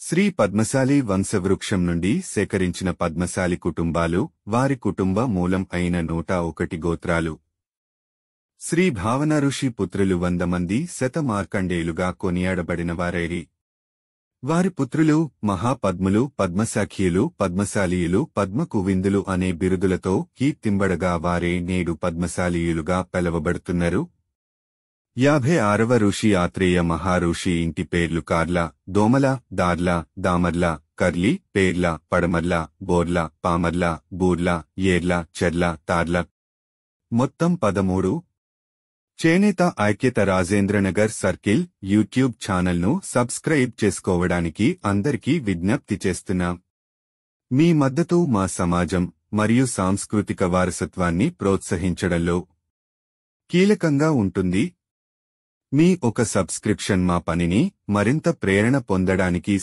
శ్రీ పద్మశాలి వంశవృక్షం నుండి సేకరించిన పద్మశాలి కుటుంబాలు, వారి కుటుంబ మూలం అయిన 101 గోత్రాలు. శ్రీ భావన ఋషి పుత్రులు 100 మంది శతమార్కండేయులుగా కొనియాడబడినవారైరి. వారి పుత్రులు మహాపద్ములు, పద్మశాఖీయులు, పద్మశాలీయులు, పద్మకువిందులు అనే బిరుదులతో కీర్తింబడగా వారే నేడు పద్మశాలీయులుగా పిలవబడుతున్నారు. 56వ ఋషి ఆత్రేయ మహాఋషి ఇంటి పేర్లు కార్ల, దోమల, దార్ల, దామర్ల, కర్లి, పేర్ల, పడమర్ల, బోర్ల, పామర్ల, బూర్ల, ఏర్ల, చెర్ల, తార్ల. మొత్తం 13. చేనేత ఐక్యత రాజేంద్రనగర్ సర్కిల్ యూట్యూబ్ ఛానల్ను సబ్స్క్రైబ్ చేసుకోవడానికి అందరికీ విజ్ఞప్తి చేస్తున్నాం. మీ మద్దతు మా సమాజం మరియు సాంస్కృతిక వారసత్వాన్ని ప్రోత్సహించడంలో కీలకంగా ఉంటుంది. మీ ఒక సబ్స్క్రిప్షన్ మా పనిని మరింత ప్రేరణ పొందడానికి